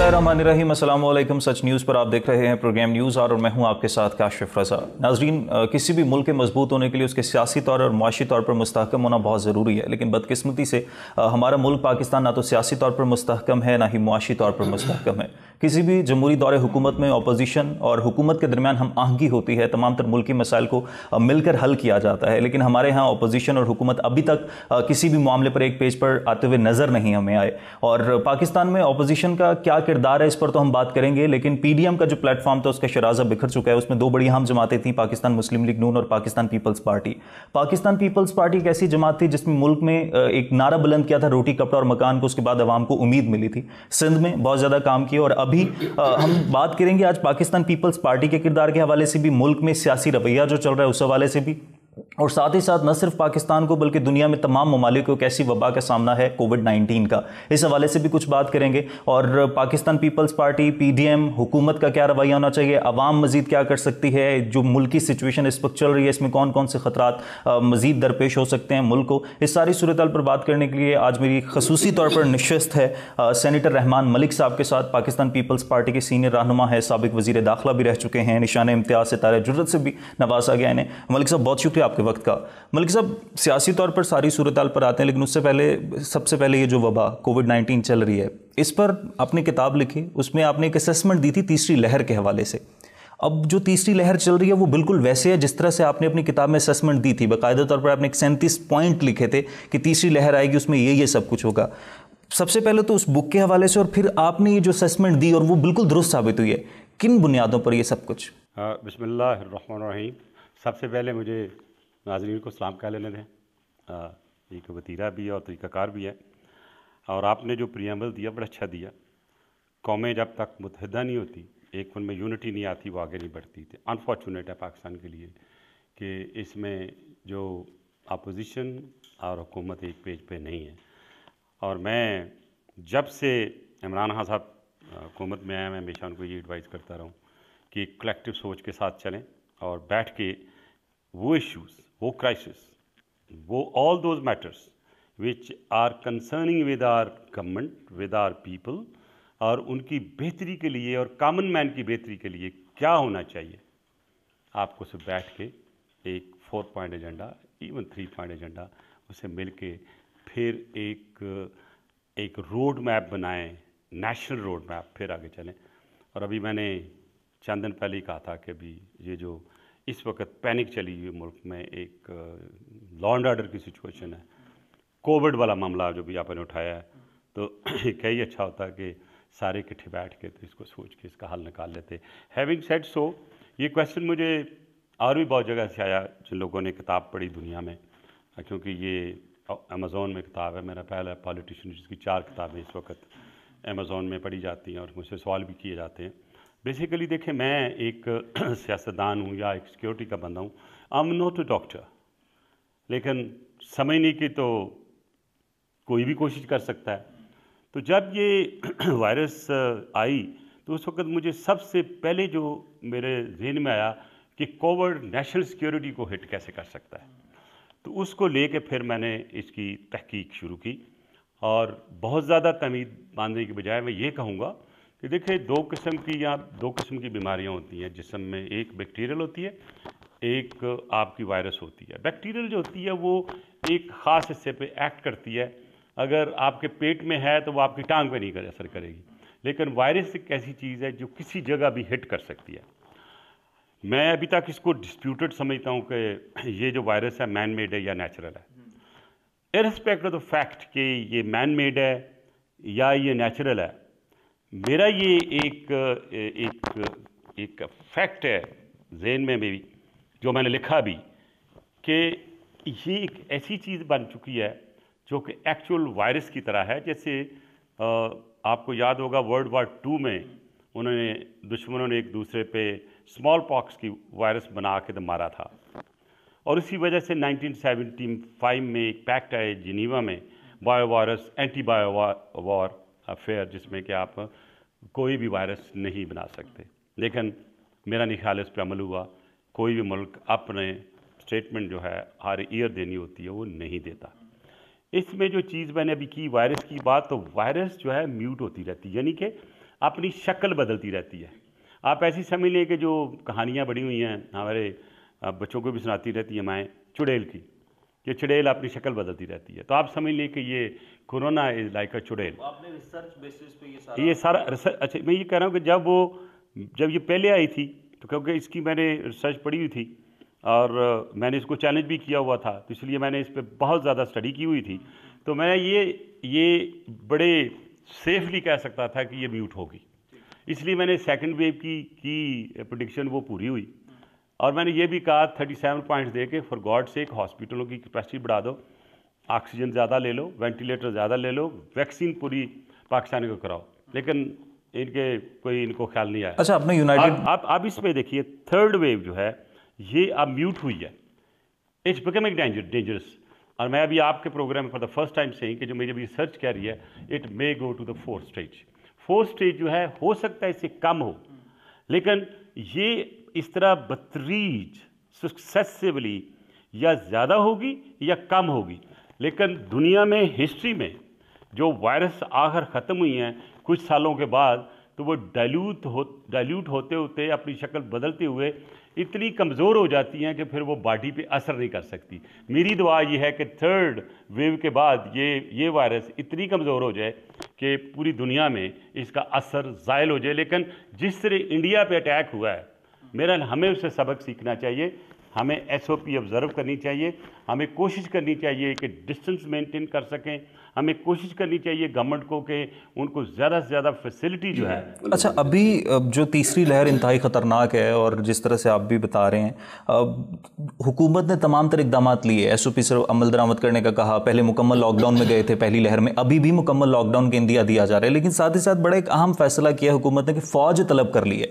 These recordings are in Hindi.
बिस्मिल्लाहिर्रहमानिर्रहीम, अस्सलाम वालेकुम। सच न्यूज़ पर आप देख रहे हैं प्रोग्राम न्यूज़ और मैं हूं आपके साथ काशिफ रज़ा। नाज़रीन, किसी भी मुल्क के मजबूत होने के लिए उसके सियासी तौर और मुआशी तौर पर मुस्तहकम होना बहुत ज़रूरी है, लेकिन बदकिस्मती से हमारा मुल्क पाकिस्तान ना तो सियासी तौर पर मुस्तहकम है, ना ही मुआशी तौर पर मुस्तहकम है। किसी भी जमहूरी दौरे हुकूमत में अपोजिशन और हुकूमत के दरमियान हम आहंगी होती है, तमाम तर मुल्की मसाइल को मिलकर हल किया जाता है, लेकिन हमारे यहाँ अपोजिशन और हुकूमत अभी तक किसी भी मामले पर एक पेज पर आते हुए नज़र नहीं हमें आए। और पाकिस्तान में अपोजिशन का क्या किरदार है इस पर तो हम बात करेंगे, लेकिन पीडीएम का जो प्लेटफॉर्म था उसका शराजा बिखर चुका है। उसमें दो बड़ी अहम जमातें थी, पाकिस्तान मुस्लिम लीग नून और Pakistan Peoples Party. Pakistan Peoples Party एक ऐसी जमात थी जिसमें मुल्क में एक नारा बुलंद किया था, रोटी कपड़ा और मकान को, उसके बाद अवाम को उम्मीद मिली थी। सिंध में बहुत ज़्यादा काम किया। और अभी हम बात करेंगे आज पाकिस्तान पीपल्स पार्टी के किरदार के हवाले से भी, मुल्क में सियासी रवैया जो चल रहा है उस हवाले से भी, और साथ ही साथ न सिर्फ पाकिस्तान को बल्कि दुनिया में तमाम ममालिक को कैसी वबा का सामना है कोविड-19 का, इस हवाले से भी कुछ बात करेंगे। और पाकिस्तान पीपल्स पार्टी, पीडीएम, हुकूमत का क्या रवैया होना चाहिए, अवाम मजीद क्या कर सकती है, जो मुल्की सिचुएशन इस वक्त चल रही है इसमें कौन कौन से खतरात मजीद दरपेश हो सकते हैं मुल्क को, इस सारी सूरत पर बात करने के लिए आज मेरी खसूसी तौर पर नशिस्त है सेनेटर रहमान मलिक साहब के साथ। पाकिस्तान पीपल्स पार्टी के सीनियर रहनुमा है, साबिक वजीर दाखिला भी रह चुके हैं, निशान इम्तियाज सितारे जुर्रत से भी नवाजा गया इन्हें। मलिक साहब बहुत शुक्रिया आपके वक्त का। मलिक साहब, सियासी तौर पर सारी सूरत पर आते हैं, लेकिन उससे पहले सबसे पहले ये जो वबा कोविड-19 चल रही है इस पर आपने किताब लिखी, उसमें आपने एक असेसमेंट दी थी तीसरी लहर के हवाले से। अब जो तीसरी लहर चल रही है वो बिल्कुल वैसे है जिस तरह से आपने अपनी किताब में असेसमेंट दी थी। बाकायदा तौर पर आपने 37 पॉइंट लिखे थे कि तीसरी लहर आएगी, उसमें ये सब कुछ होगा। सबसे पहले तो उस बुक के हवाले से, और फिर आपने ये जो असेसमेंट दी और वो बिल्कुल दुरुस्त साबित हुई है, किन बुनियादों पर ये सब कुछ? बिस्मिल्लाहिर्रहमानिर्रहीम। सबसे पहले मुझे नाज़रीन को सलाम कह लेने दें। एक वतीरा भी है और तरीक़ाकार भी है, और आपने जो प्रियम्बल दिया बड़ा अच्छा दिया। कौमें जब तक मुत्तहिदा नहीं होती, एक उनमें यूनिटी नहीं आती, वो आगे नहीं बढ़ती थी। अनफॉर्चुनेट है पाकिस्तान के लिए कि इसमें जो अपोजिशन और हुकूमत एक पेज पे नहीं है। और मैं जब से इमरान खान साहब हुकूमत में आए, मैं हमेशा उनको ये एडवाइस करता रहूँ कि कलेक्टिव सोच के साथ चलें और बैठ के वो इश्यूज़, वो क्राइसिस, वो all those matters which are concerning with our government, with our people, और उनकी बेहतरी के लिए और कॉमन मैन की बेहतरी के लिए क्या होना चाहिए, आपको सब बैठ के एक 4 point agenda, even 3 point agenda, उसे मिल के फिर एक रोड मैप बनाएं, नेशनल रोड मैप, फिर आगे चलें। और अभी मैंने चंद दिन पहले ही कहा था कि अभी ये जो इस वक्त पैनिक चली हुई मुल्क में, एक लॉ एंड ऑर्डर की सिचुएशन है, कोविड वाला मामला जो भी आपने उठाया है, तो कई अच्छा होता कि सारे इकट्ठे बैठ के तो इसको सोच के इसका हल निकाल लेते। हैविंग सेड सो, ये क्वेश्चन मुझे और भी बहुत जगह से आया जिन लोगों ने किताब पढ़ी दुनिया में, क्योंकि ये अमेज़ोन में किताब है, मेरा पहला पॉलिटिशियन जिसकी 4 किताबें इस वक्त अमेज़ोन में पढ़ी जाती हैं और मुझसे सवाल भी किए जाते हैं। बेसिकली देखें, मैं एक सियासतदान हूँ या एक सिक्योरिटी का बंदा हूँ, I am not a doctor, लेकिन समझने की तो कोई भी कोशिश कर सकता है। तो जब ये वायरस आई तो उस वक्त मुझे सबसे पहले जो मेरे जहन में आया कि कोविड नेशनल सिक्योरिटी को हिट कैसे कर सकता है, तो उसको लेके फिर मैंने इसकी तहकीक शुरू की। और बहुत ज़्यादा तमीद बांधने की बजाय मैं ये कहूँगा कि देखिए, 2 किस्म की बीमारियाँ होती हैं जिस्म में। एक बैक्टीरियल होती है, एक आपकी वायरस होती है। बैक्टीरियल जो होती है वो एक ख़ास हिस्से पे एक्ट करती है, अगर आपके पेट में है तो वो आपकी टांग पे नहीं असर करेगी, लेकिन वायरस एक ऐसी चीज़ है जो किसी जगह भी हिट कर सकती है। मैं अभी तक इसको डिस्प्यूटेड समझता हूँ कि ये जो वायरस है मैन मेड है या नेचुरल है। इररिस्पेक्ट ऑफ द फैक्ट कि ये मैन मेड है या ये नेचुरल है, मेरा ये एक फैक्ट है जहन में भी, जो मैंने लिखा भी, कि ये एक ऐसी चीज़ बन चुकी है जो कि एक्चुअल वायरस की तरह है। जैसे आपको याद होगा वर्ल्ड वार 2 में दुश्मनों ने एक दूसरे पे स्मॉल पॉक्स की वायरस बना के तो मारा था, और इसी वजह से 1975 में एक पैक्ट आया जिनीवा में, bio virus anti bio war affair, जिसमें कि आप कोई भी वायरस नहीं बना सकते। लेकिन मेरा नहीं ख्याल इस पर अमल हुआ। कोई भी मुल्क अपने स्टेटमेंट जो है हर ईयर देनी होती है वो नहीं देता। इसमें जो चीज़ मैंने अभी की वायरस की बात, तो वायरस जो है म्यूट होती रहती है, यानी कि अपनी शक्ल बदलती रहती है। आप ऐसी समझ लें कि जो कहानियाँ बड़ी हुई हैं हमारे बच्चों को भी सुनाती रहती है माएँ चुड़ैल की, कि चुड़ैल अपनी शक्ल बदलती रहती है। तो आप समझ लें कि ये कोरोना इज़ लाइक अ चुड़ैल। आपने रिसर्च बेसिस पे ये सारा रिसर्च, अच्छा मैं ये कह रहा हूँ कि जब ये पहले आई थी तो क्योंकि इसकी मैंने रिसर्च पढ़ी हुई थी और मैंने इसको चैलेंज भी किया हुआ था, तो इसलिए मैंने इस पर बहुत ज़्यादा स्टडी की हुई थी। तो मैं ये बड़े सेफली कह सकता था कि ये म्यूट होगी, इसलिए मैंने सेकंड वेव की प्रेडिक्शन वो पूरी हुई। और मैंने ये भी कहा 37 पॉइंट्स दे के फॉर गॉड सेक हॉस्पिटलों की कैपेसिटी बढ़ा दो, ऑक्सीजन ज़्यादा ले लो, वेंटिलेटर ज़्यादा ले लो, वैक्सीन पूरी पाकिस्तान को कराओ, लेकिन इनको ख्याल नहीं आया। अच्छा, आपने यूनाइटेड आप इसमें देखिए थर्ड वेव जो है ये अब म्यूट हुई है, इट्स बिकमिंग डेंजरस। और मैं अभी आपके प्रोग्राम में फॉर द फर्स्ट टाइम से कि जो मेरी अभी रिसर्च कह रही है it may go to the fourth stage. Fourth stage जो है हो सकता है इससे कम हो, लेकिन ये इस तरह बतरीज सक्सेसिवली या ज़्यादा होगी या कम होगी। लेकिन दुनिया में हिस्ट्री में जो वायरस आखिर ख़त्म हुई हैं कुछ सालों के बाद, तो वो डाइल्यूट होते होते अपनी शक्ल बदलते हुए इतनी कमज़ोर हो जाती हैं कि फिर वो बॉडी पे असर नहीं कर सकती। मेरी दुआ ये है कि थर्ड वेव के बाद ये वायरस इतनी कमज़ोर हो जाए कि पूरी दुनिया में इसका असर ज़ायल हो जाए। लेकिन जिस तरह इंडिया पे अटैक हुआ है, हमें उससे सबक सीखना चाहिए, हमें SOP ऑब्ज़र्व करनी चाहिए, हमें कोशिश करनी चाहिए कि डिस्टेंस मेंटेन कर सकें, हमें कोशिश करनी चाहिए गवर्नमेंट को कि उनको ज़्यादा से ज़्यादा फैसिलिटी जो है। अच्छा, अभी जो तीसरी लहर इंतहाई ख़तरनाक है और जिस तरह से आप भी बता रहे हैं, हुकूमत ने तमाम तरह इक़दाम लिए, SOP से अमल दरामद करने का कहा, पहले मुकम्मल लॉकडाउन में गए थे पहली लहर में, अभी भी मुकम्मल लॉकडाउन के इंदिया दिया जा रहा है, लेकिन साथ ही साथ बड़ा एक अहम फैसला किया हुकूमत ने कि फ़ौज तलब कर ली है।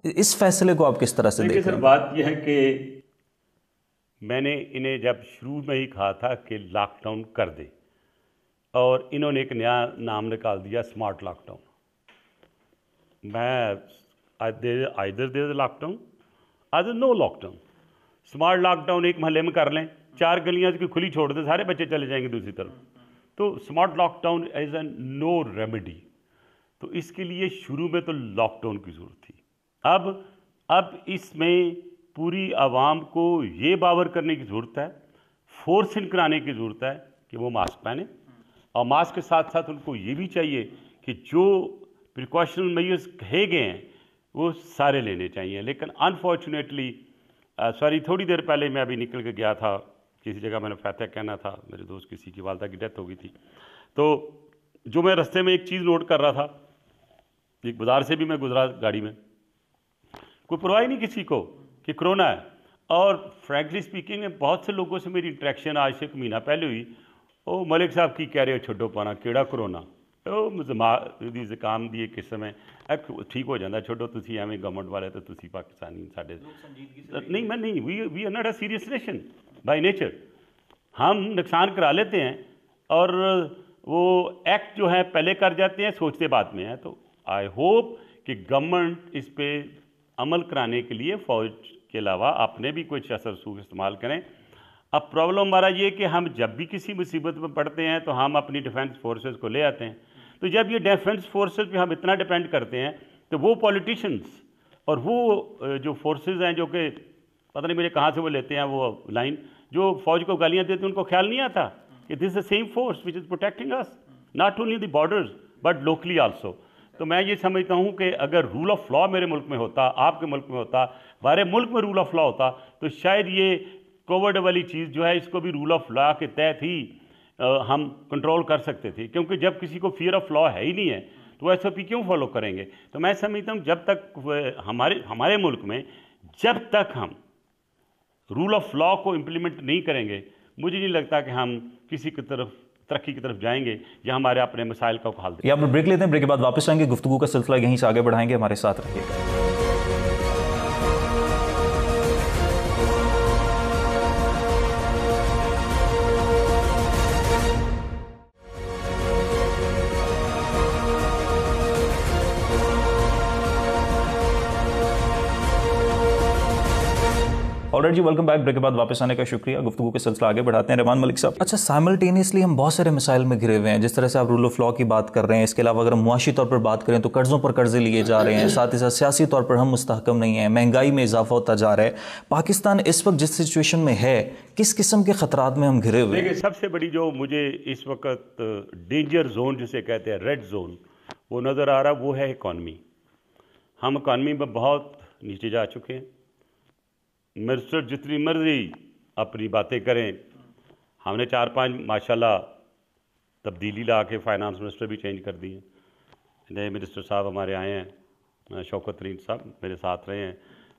इस फैसले को आप किस तरह से देखते हैं? सर, बात यह है कि मैंने इन्हें जब शुरू में ही कहा था कि लॉकडाउन कर दे, और इन्होंने एक नया नाम निकाल दिया स्मार्ट लॉकडाउन। मैं either there lockdown either no lockdown. Smart lockdown एक महल्ले में कर लें, 4 गलियां की खुली छोड़ दें, सारे बच्चे चले जाएंगे दूसरी तरफ। तो smart lockdown as an no remedy. तो इसके लिए शुरू में तो लॉकडाउन की ज़रूरत थी। अब इसमें पूरी आवाम को ये बावर करने की ज़रूरत है, फोर्सिंग कराने की ज़रूरत है कि वो मास्क पहने, और मास्क के साथ साथ उनको ये भी चाहिए कि जो प्रिकॉशनल मेजर्स कहे गए हैं वो सारे लेने चाहिए। लेकिन अनफॉर्चुनेटली थोड़ी देर पहले मैं अभी निकल के गया था किसी जगह, मैंने फतेह कहना था, मेरे दोस्त किसी की वालदा की डेथ हो गई थी। तो जो मैं रास्ते में एक चीज़ नोट कर रहा था, एक बाज़ार से भी मैं गुजरा गाड़ी में, कोई परवाह नहीं किसी को कि कोरोना है। और फ्रैंकली स्पीकिंग बहुत से लोगों से मेरी इंटरेक्शन आज से एक महीना पहले हुई। ओ मलिक साहब की कह रहे हो छोड़ो पाना केड़ा कोरोना, दी ज़ुकाम दी किस्म है, ठीक हो जाता, छोड़ो तुसी एवं गवर्नमेंट वाले तो तुसी पाकिस्तानी साढ़े नहीं, मैं नहीं, we are not a serious nation by nature. हम नुकसान करा लेते हैं और वो एक्ट जो है पहले कर जाते हैं, सोचते बाद में है। तो आई होप कि गवर्नमेंट इस पे अमल कराने के लिए फ़ौज के अलावा अपने भी कुछ असर सूख इस्तेमाल करें। अब प्रॉब्लम हमारा ये कि हम जब भी किसी मुसीबत में पड़ते हैं तो हम अपनी डिफेंस फोर्सेस को ले आते हैं। तो जब ये डिफेंस फोर्सेस पे हम इतना डिपेंड करते हैं तो वो पॉलिटिशियंस और वो जो फोर्सेस हैं जो कि पता नहीं मुझे कहाँ से वो लेते हैं वो लाइन, जो फ़ौज को गालियाँ देते हैं, उनको ख्याल नहीं आता कि this the same force which is protecting us not only the borders but locally also. तो मैं ये समझता हूँ कि अगर रूल ऑफ लॉ मेरे मुल्क में होता, आपके मुल्क में होता, हमारे मुल्क में रूल ऑफ लॉ होता, तो शायद ये कोविड वाली चीज़ जो है इसको भी रूल ऑफ लॉ के तहत ही हम कंट्रोल कर सकते थे। क्योंकि जब किसी को फियर ऑफ लॉ है ही नहीं है तो SOP क्यों फॉलो करेंगे। तो मैं समझता हूँ जब तक हमारे मुल्क में जब तक हम रूल ऑफ लॉ को इम्प्लीमेंट नहीं करेंगे, मुझे नहीं लगता कि हम किसी की तरफ तरक्की की तरफ जाएंगे या हमारे अपने मसाइल का हल देंगे। यहाँ पर ब्रेक लेते हैं, ब्रेक के बाद वापस आएंगे, गुफ्तगू का सिलसिला यहीं से आगे बढ़ाएंगे, हमारे साथ रहिएगा। ऑलराइट जी, वेलकम बैक। ब्रेक के बाद वापस आने का शुक्रिया। गुफ्तगू के सिलसिला आगे बढ़ाते हैं। रहमान मलिक साहब, अच्छा, साइमल्टेनियसली हम बहुत सारे मसाइल में घिरे हुए हैं। जिस तरह से आप रूल ऑफ लॉ की बात कर रहे हैं, इसके अलावा अगर हम मुआशी तौर पर बात करें तो कर्जों पर कर्जे लिए जा रहे हैं, साथ ही साथ सियासी तौर पर हम मुस्तहकम नहीं है, महंगाई में इजाफा होता जा रहा है। पाकिस्तान इस वक्त जिस सिचुएशन में है, किस किस्म के खतरात में हम घिरे हुए हैं? देखिए, सबसे बड़ी जो मुझे इस वक्त डेंजर जोन जिसे कहते हैं, रेड जोन, वो नज़र आ रहा, वो है इकॉनमी। हम इकॉनमी में बहुत नीचे जा चुके हैं। मिनिस्टर जितनी मर्जी अपनी बातें करें, हमने 4-5 माशाल्लाह तब्दीली ला के फाइनेंस मिनिस्टर भी चेंज कर दिए। नए मिनिस्टर साहब हमारे आए हैं, शौकत तरीन साहब मेरे साथ रहे हैं।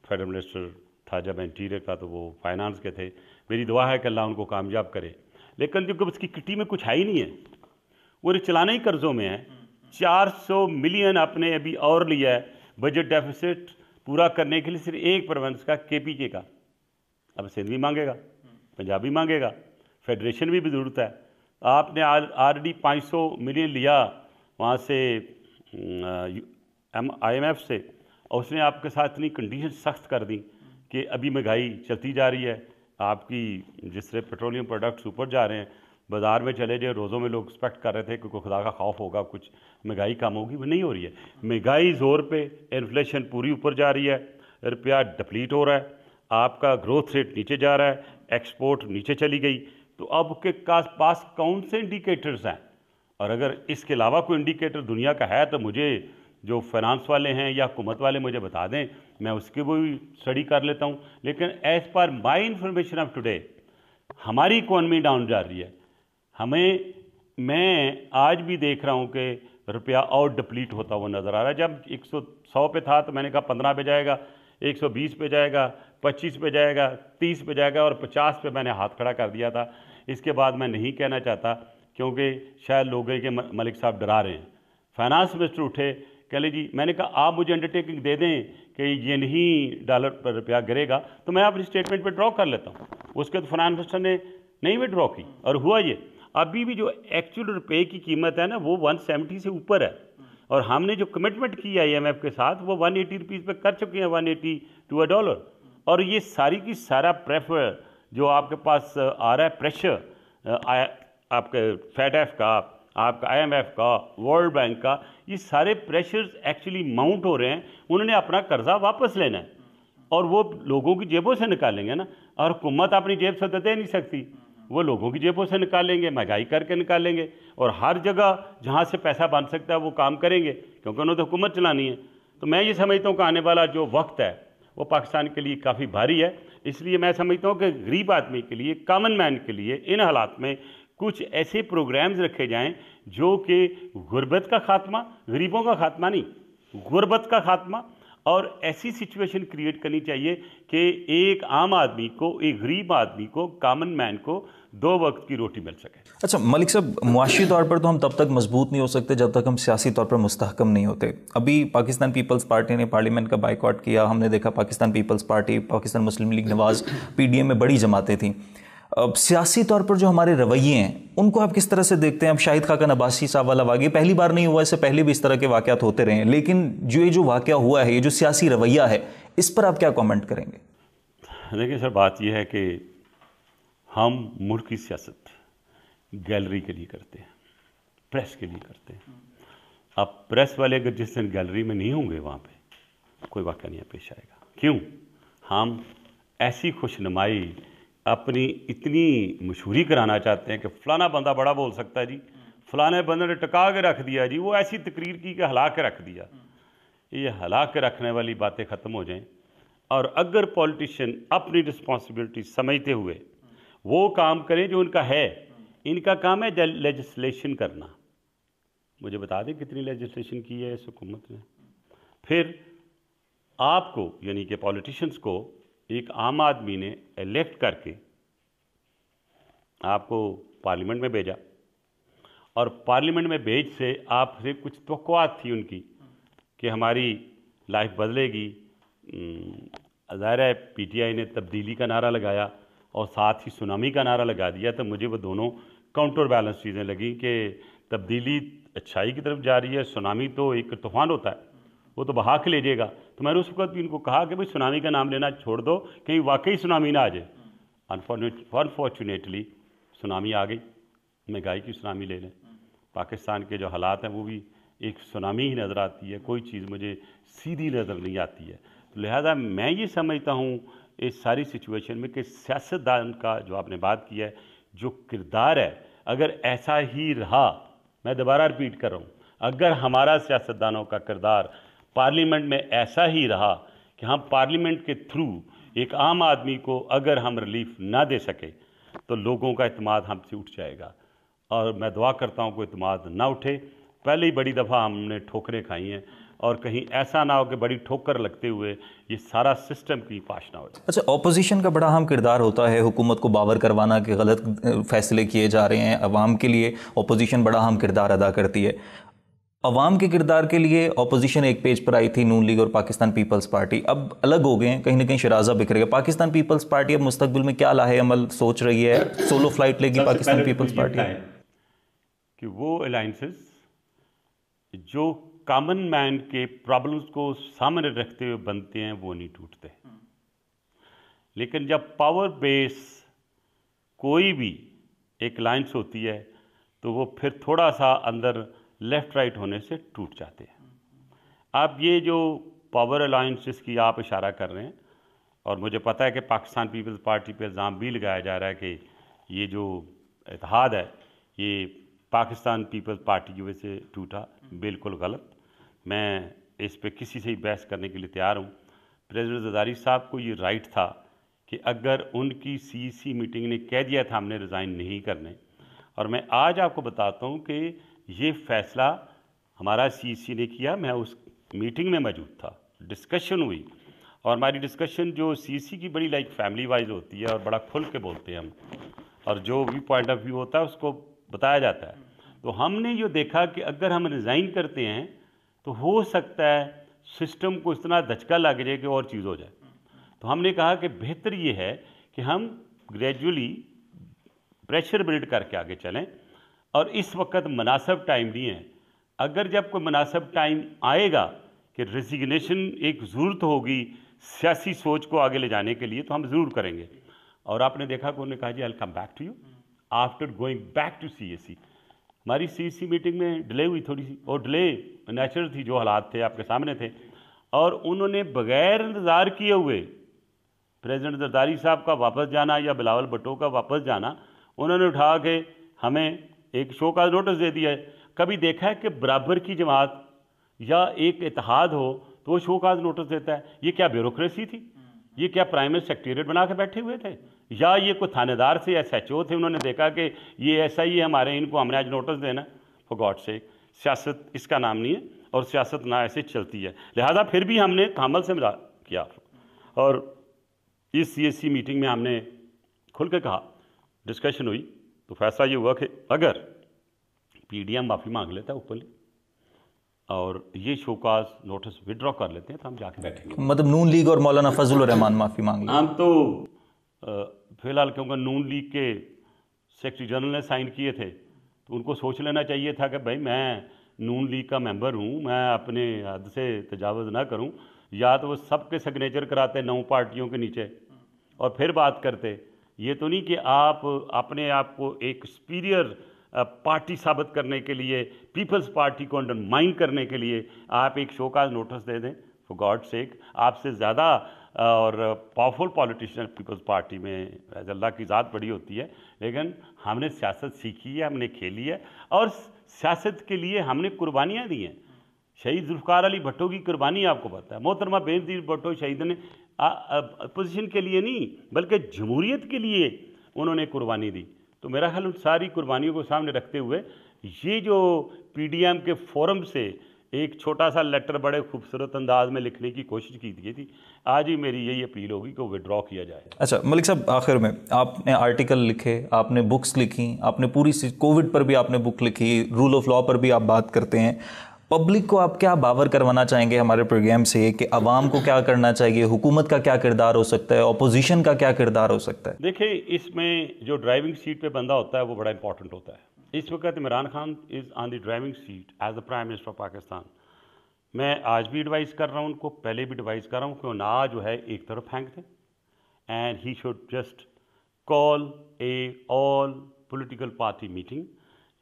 फेडरल मिनिस्टर था जब इंटीरियर का, तो वो फाइनेंस के थे। मेरी दुआ है कि अल्लाह उनको कामयाब करे। लेकिन जो उसकी किटी में कुछ है ही नहीं है, वो चलाना ही कर्ज़ों में है। 400 मिलियन आपने अभी और लिया है बजट डेफिसिट पूरा करने के लिए, सिर्फ एक प्रोविंस का, केपीके का। अब सिंध भी मांगेगा, पंजाब भी मांगेगा, फेडरेशन भी ज़रूरत है। आपने ऑलरेडी 500 मिलियन लिया वहाँ से IMF से, और उसने आपके साथ इतनी कंडीशन सख्त कर दी कि अभी महंगाई चलती जा रही है। आपकी जिस तरह पेट्रोलियम प्रोडक्ट्स ऊपर जा रहे हैं, बाज़ार में चले जाए, रोज़ों में लोग एक्सपेक्ट कर रहे थे कि कोई खुदा का खौफ होगा, कुछ महंगाई कम होगी, वो नहीं हो रही है। महंगाई ज़ोर पे, इन्फ्लेशन पूरी ऊपर जा रही है, रुपया डिप्लीट हो रहा है, आपका ग्रोथ रेट नीचे जा रहा है, एक्सपोर्ट नीचे चली गई। तो अब के पास कौन से इंडिकेटर्स हैं? और अगर इसके अलावा कोई इंडिकेटर दुनिया का है तो मुझे, जो फाइनेंस वाले हैं या हुकूमत वाले, मुझे बता दें, मैं उसकी भी स्टडी कर लेता हूँ। लेकिन as per my information of today, हमारी इकॉनमी डाउन जा रही है। मैं आज भी देख रहा हूँ कि रुपया और डिप्लीट होता हुआ नज़र आ रहा है। जब 100 पे था तो मैंने कहा 15 पे जाएगा, 120 पे जाएगा, 25 पे जाएगा, 30 पे जाएगा, और 50 पे मैंने हाथ खड़ा कर दिया था। इसके बाद मैं नहीं कहना चाहता, क्योंकि शायद लोग हैं कि मलिक साहब डरा रहे हैं। फाइनेंस मिनिस्टर उठे, कह ले जी, मैंने कहा आप मुझे अंडरटेकिंग दे दें कि ये नहीं डॉलर पर रुपया गिरेगा तो मैं अपनी स्टेटमेंट पे ड्रॉ कर लेता हूँ। उसके तो फाइनेंस मिनिस्टर ने नहीं विड्रॉ की, और हुआ ये। अभी भी जो एक्चुअल रुपये की कीमत है ना, वो 170 से ऊपर है, और हमने जो कमिटमेंट की है IMF के साथ, वो 180 रुपीज़ पे कर चुके हैं, 180 टू अ डॉलर। और ये सारी की सारा प्रेफर जो आपके पास आ रहा है, प्रेशर आपके FATF का, आपका IMF का, वर्ल्ड बैंक का, ये सारे प्रेशर्स एक्चुअली माउंट हो रहे हैं। उन्होंने अपना कर्जा वापस लेना है, और वो लोगों की जेबों से निकालेंगे ना, और हुकूमत अपनी जेब से तो दे नहीं सकती, वो लोगों की जेबों से निकालेंगे, महंगाई करके निकालेंगे, और हर जगह जहाँ से पैसा बन सकता है वो काम करेंगे, क्योंकि उन्होंने तो हुकूमत चलानी है। तो मैं ये समझता हूँ कि आने वाला जो वक्त है वो पाकिस्तान के लिए काफ़ी भारी है। इसलिए मैं समझता हूँ कि गरीब आदमी के लिए, कॉमन मैन के लिए, इन हालात में कुछ ऐसे प्रोग्राम्स रखे जाएं जो कि गुर्बत का खात्मा, गरीबों का खात्मा नहीं, गुर्बत का खात्मा, और ऐसी सिचुएशन क्रिएट करनी चाहिए कि एक आम आदमी को, एक गरीब आदमी को, कॉमन मैन को 2 वक्त की रोटी मिल सके। अच्छा मलिक साहब, मुआशी तौर पर तो हम तब तक मजबूत नहीं हो सकते जब तक हम सियासी तौर पर मुस्तहकम नहीं होते। अभी पाकिस्तान पीपल्स पार्टी ने पार्लियामेंट का बाइकआउट किया। हमने देखा पाकिस्तान पीपल्स पार्टी, पाकिस्तान मुस्लिम लीग नवाज, PDM में बड़ी जमातें थीं। अब सियासी तौर पर जो हमारे रवैये हैं, उनको आप किस तरह से देखते हैं? अब शाहिद खाकन अब्बासी साहब वाला वाक़या पहली बार नहीं हुआ, इससे पहले भी इस तरह के वाक़यात होते रहे हैं, लेकिन जो वाक़या हुआ है, ये जो सियासी रवैया है, इस पर आप क्या कमेंट करेंगे? देखिए सर, बात यह है कि हम मुल्क की सियासत गैलरी के लिए करते हैं, प्रेस के लिए करते हैं। अब प्रेस वाले अगर जिस दिन गैलरी में नहीं होंगे, वहाँ पे कोई वाक़या नहीं पेश आएगा। क्यों? हम ऐसी खुशनुमाई, अपनी इतनी मशहूरी कराना चाहते हैं कि फ़लाना बंदा बड़ा बोल सकता है जी, फ़लाने बंदे ने टका के रख दिया जी, वो ऐसी तकरीर की कि हिला के रख दिया। ये हिला के रखने वाली बातें ख़त्म हो जाएं, और अगर पॉलिटिशियन अपनी रिस्पॉन्सिबिलिटी समझते हुए वो काम करें जो उनका है। इनका काम है लेजिस्लेशन करना। मुझे बता दें कितनी लेजिस्लेशन की है इस हुकूमत ने। फिर आपको, यानी कि पॉलिटिशियंस को, एक आम आदमी ने इलेक्ट करके आपको पार्लियामेंट में भेजा, और पार्लियामेंट में भेज से आपसे कुछ तवक्कुआत थी उनकी कि हमारी लाइफ बदलेगी। ज़ाहिर है PTI ने तब्दीली का नारा लगाया और साथ ही सुनामी का नारा लगा दिया, तो मुझे वो दोनों काउंटर बैलेंस चीज़ें लगी कि तब्दीली अच्छाई की तरफ जा रही है, सुनामी तो एक तूफ़ान होता है, वो तो बहा के ले जाएगा। तो मैंने उस वक्त भी इनको कहा कि भाई सुनामी का नाम लेना छोड़ दो, कहीं वाकई सुनामी ना आ जाए। अनफॉर्चुनेटली सुनामी आ गई, महंगाई की सुनामी ले लें, पाकिस्तान के जो हालात हैं वो भी एक सुनामी ही नज़र आती है, कोई चीज़ मुझे सीधी नज़र नहीं आती है। तो लिहाजा मैं ये समझता हूँ इस सारी सिचुएशन में कि सियासतदान का जो आपने बात की है, जो किरदार है, अगर ऐसा ही रहा, मैं दोबारा रिपीट कर रहा हूँ, अगर हमारा सियासतदानों का किरदार पार्लियामेंट में ऐसा ही रहा कि हम पार्लियामेंट के थ्रू एक आम आदमी को अगर हम रिलीफ ना दे सके तो लोगों का इत्मीनान हमसे उठ जाएगा। और मैं दुआ करता हूँ कोई इत्मीनान ना उठे। पहले ही बड़ी दफ़ा हमने ठोकरें खाई हैं और कहीं ऐसा ना हो कि बड़ी ठोकर लगते हुए ये सारा सिस्टम की पाश ना हो। अच्छा, ऑपोजिशन का बड़ा अहम किरदार होता है हुकूमत को बावर करवाना कि गलत फैसले किए जा रहे हैं। अवाम के लिए ऑपोजिशन बड़ा अहम किरदार अदा करती है। अवाम के किरदार के लिए ऑपोजिशन एक पेज पर आई थी नून लीग और पाकिस्तान पीपल्स पार्टी, अब अलग हो गए हैं, कहीं ना कहीं शराजा बिखर गया। पाकिस्तान पीपल्स पार्टी अब मुस्तकबिल में क्या लाहे अमल सोच रही है? सोलो फ्लाइट लेगी पाकिस्तान पीपल्स पार्टी? कि वो अलायंसेस जो कॉमन मैन के प्रॉब्लम्स को सामने रखते हुए बनते हैं वो नहीं टूटते। लेकिन जब पावर बेस कोई भी एक अलायंस होती है तो वो फिर थोड़ा सा अंदर लेफ्ट राइट होने से टूट जाते हैं। आप ये जो पावर अलायंसेस की आप इशारा कर रहे हैं, और मुझे पता है कि पाकिस्तान पीपल्स पार्टी पे इल्ज़ाम भी लगाया जा रहा है कि ये जो इत्तेहाद है ये पाकिस्तान पीपल्स पार्टी की वजह से टूटा, बिल्कुल गलत। मैं इस पे किसी से ही बहस करने के लिए तैयार हूँ। प्रेसिडेंट जरदारी साहब को ये राइट था कि अगर उनकी सीईसी मीटिंग ने कह दिया था हमने रिज़ाइन नहीं करने, और मैं आज आपको बताता हूँ कि ये फ़ैसला हमारा सीईसी ने किया। मैं उस मीटिंग में मौजूद था, डिस्कशन हुई, और हमारी डिस्कशन जो सीईसी की बड़ी लाइक फैमिली वाइज होती है और बड़ा खुल के बोलते हैं हम, और जो भी पॉइंट ऑफ व्यू होता है उसको बताया जाता है। तो हमने ये देखा कि अगर हम रिज़ाइन करते हैं तो हो सकता है सिस्टम को इतना धचका लग जाए कि और चीज़ हो जाए। तो हमने कहा कि बेहतर ये है कि हम ग्रेजुअली प्रेशर बिल्ड करके आगे चलें, और इस वक्त मुनासिब टाइम नहीं है। अगर जब कोई मुनासिब टाइम आएगा कि रेजिग्नेशन एक ज़रूरत होगी सियासी सोच को आगे ले जाने के लिए, तो हम ज़रूर करेंगे। और आपने देखा कि उन्होंने कहा जी I will come back to you after going back to CEC. हमारी सीईसी मीटिंग में डिले हुई थोड़ी सी, और डिले नेचुरल थी, जो हालात थे आपके सामने थे, और उन्होंने बग़ैर इंतज़ार किए हुए प्रेसिडेंट जरदारी साहब का वापस जाना या बिलावल भुट्टो का वापस जाना, उन्होंने उठा के हमें एक शो का नोटिस दे दिया है। कभी देखा है कि बराबर की जमात या एक इत्तेहाद हो तो वो शो का नोटिस देता है? ये क्या ब्यूरोक्रेसी थी? ये क्या प्राइमरी सेक्रेटरीट बना के बैठे हुए थे? या ये कोई थानेदार से एसएचओ थे, उन्होंने देखा कि ये ऐसा ही है हमारे, इनको हमने आज नोटिस देना? फॉर गॉड सेक, सियासत इसका नाम नहीं है, और सियासत ना ऐसे चलती है। लिहाजा फिर भी हमने तामल से मजाक किया, और इस सीएससी मीटिंग में हमने खुल के कहा, डिस्कशन हुई, तो फैसला ये हुआ कि अगर पीडीएम माफ़ी मांग लेता है ओपनली और ये शोकाज नोटिस विड्रॉ कर लेते हैं तो हम जाके बैठेंगे। मतलब नून लीग और मौलाना फजल रहमान माफ़ी मांग लें? हम तो फिलहाल क्योंकि नून लीग के सेक्रेटरी जनरल ने साइन किए थे तो उनको सोच लेना चाहिए था कि भाई मैं नून लीग का मेंबर हूँ, मैं अपने हद से तजावज़ ना करूँ। या तो वो सबके सिग्नेचर कराते 9 पार्टियों के नीचे और फिर बात करते। ये तो नहीं कि आप अपने आप को एक सुपीरियर पार्टी साबित करने के लिए, पीपल्स पार्टी को अंडरमाइन करने के लिए आप एक शोकाज नोटिस दे दें। फॉर गॉड सेक, आपसे ज़्यादा और पावरफुल पॉलिटिशियन पीपल्स पार्टी में अल्लाह की ज़ात बड़ी होती है। लेकिन हमने सियासत सीखी है, हमने खेली है, और सियासत के लिए हमने कुर्बानियाँ दी हैं। शहीद जुल्फ़िकार अली भुट्टो की कुर्बानी आपको पता है। मोहतरमा बेनज़ीर भुट्टो शहीद ने अपोजिशन के लिए नहीं बल्कि जमहूरियत के लिए उन्होंने कुर्बानी दी। तो मेरा ख्याल उन सारी कुर्बानियों को सामने रखते हुए ये जो पीडीएम के फोरम से एक छोटा सा लेटर बड़े खूबसूरत अंदाज में लिखने की कोशिश की गई थी, आज ही मेरी यही अपील होगी कि वो विड्रॉ किया जाए। अच्छा मलिक साहब, आखिर में आपने आर्टिकल लिखे, आपने बुक्स लिखी, आपने पूरी कोविड पर भी आपने बुक लिखी, रूल ऑफ लॉ पर भी आप बात करते हैं। पब्लिक को आप क्या बावर करवाना चाहेंगे हमारे प्रोग्राम से कि अवाम को क्या करना चाहिए, हुकूमत का क्या किरदार हो सकता है, ऑपोजिशन का क्या किरदार हो सकता है? देखिए, इसमें जो ड्राइविंग सीट पे बंदा होता है वो बड़ा इंपॉर्टेंट होता है। इस वक्त Imran Khan is on the driving seat as the prime minister of Pakistan. मैं आज भी एडवाइस कर रहा हूँ उनको, पहले भी एडवाइस कर रहा हूँ कि ना जो है एक तरफ फेंक दें, and he should just call A all political party meeting,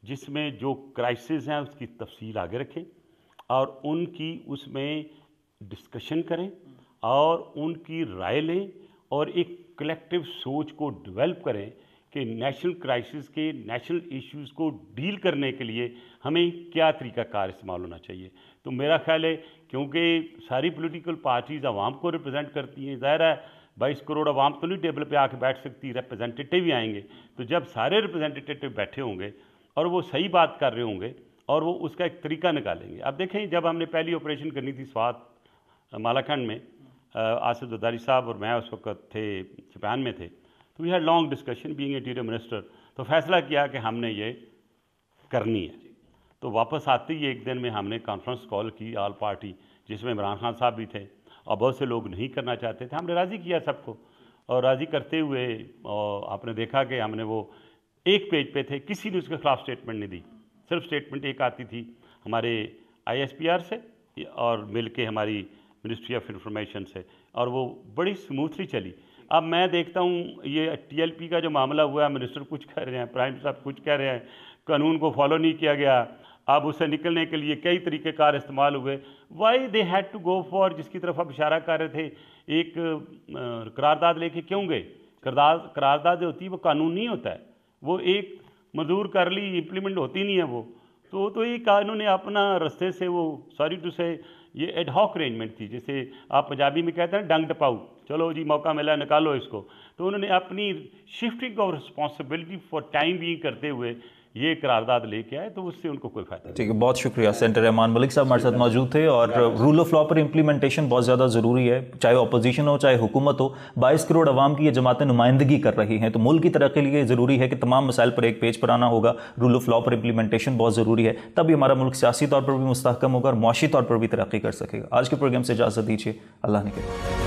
जिसमें जो क्राइसिस हैं उसकी तफसील आगे रखें और उनकी उसमें डिस्कशन करें और उनकी राय लें और एक कलेक्टिव सोच को डेवलप करें कि नेशनल क्राइसिस के, नेशनल इश्यूज़ को डील करने के लिए हमें क्या तरीक़ाकार इस्तेमाल होना चाहिए। तो मेरा ख्याल है क्योंकि सारी पॉलिटिकल पार्टीज़ आवाम को रिप्रेजेंट करती हैं, ज़ाहिर है 22 करोड़ आवाम तो नहीं टेबल पे आके बैठ सकती, रिप्रेजेंटेटिव ही आएंगे। तो जब सारे रिप्रेजेंटेटिव बैठे होंगे और वो सही बात कर रहे होंगे और वो उसका एक तरीका निकालेंगे। अब देखें, जब हमने पहली ऑपरेशन करनी थी स्वात मालाखंड में, आसिफ जरदारी साहब और मैं उस वक्त थे जापान में थे, तो we had long discussion being interior minister, तो फैसला किया कि हमने ये करनी है। तो वापस आते ही एक दिन में हमने कॉन्फ्रेंस कॉल की ऑल पार्टी, जिसमें इमरान खान साहब भी थे और बहुत से लोग नहीं करना चाहते थे। हमने राज़ी किया सबको, और राज़ी करते हुए और आपने देखा कि हमने वो एक पेज पे थे, किसी ने उसके खिलाफ स्टेटमेंट नहीं दी, सिर्फ स्टेटमेंट एक आती थी हमारे ISPR से और मिल के हमारी मिनिस्ट्री ऑफ इंफॉर्मेशन से, और वो बड़ी स्मूथली चली। अब मैं देखता हूँ ये TLP का जो मामला हुआ है, मिनिस्टर कुछ कह रहे हैं, प्राइम साहब कुछ कह रहे हैं, कानून को फॉलो नहीं किया गया, अब उससे निकलने के लिए कई तरीक़ेकार इस्तेमाल हुए। Why they had to go for, जिसकी तरफ आप इशारा कर रहे थे, एक करारदाद लेके क्यों गए? करारदाद जो होती है वो कानून नहीं होता है, वो एक मंजूर कर ली, इम्प्लीमेंट होती नहीं है वो। तो ये कानून ने अपना रास्ते से, वो सॉरी टू से ये एडहॉक अरेंजमेंट थी, जैसे आप पंजाबी में कहते हैं डंग टपाऊ, चलो जी मौका मिला निकालो इसको। तो उन्होंने अपनी shifting of responsibility for time being करते हुए ये करारदाद लेके आए, तो उससे उनको कोई फायदा नहीं। ठीक है, बहुत शुक्रिया। सेंटर रहमान मलिक साहब हमारे साथ मौजूद थे। और रूल ऑफ लॉ पर इम्प्लीमेंटेशन बहुत ज़्यादा ज़रूरी है, चाहे अपोजिशन हो चाहे हुकूमत हो। 22 करोड़ अवाम की ये जमातें नुमाइंदगी कर रही हैं, तो मुल्क की तरक्की के लिए ज़रूरी है कि तमाम मसाइल पर एक पेज पर आना होगा। रूल ऑफ लॉ पर इम्प्लीमेंटेशन बहुत ज़रूरी है, तभी हमारा मुल्क सियासी तौर पर भी मुस्तहकम होगा और मुआशी तौर पर भी तरक्की कर सकेगा। आज के प्रोग्राम से इजाज़त दीजिए, अल्लाह ने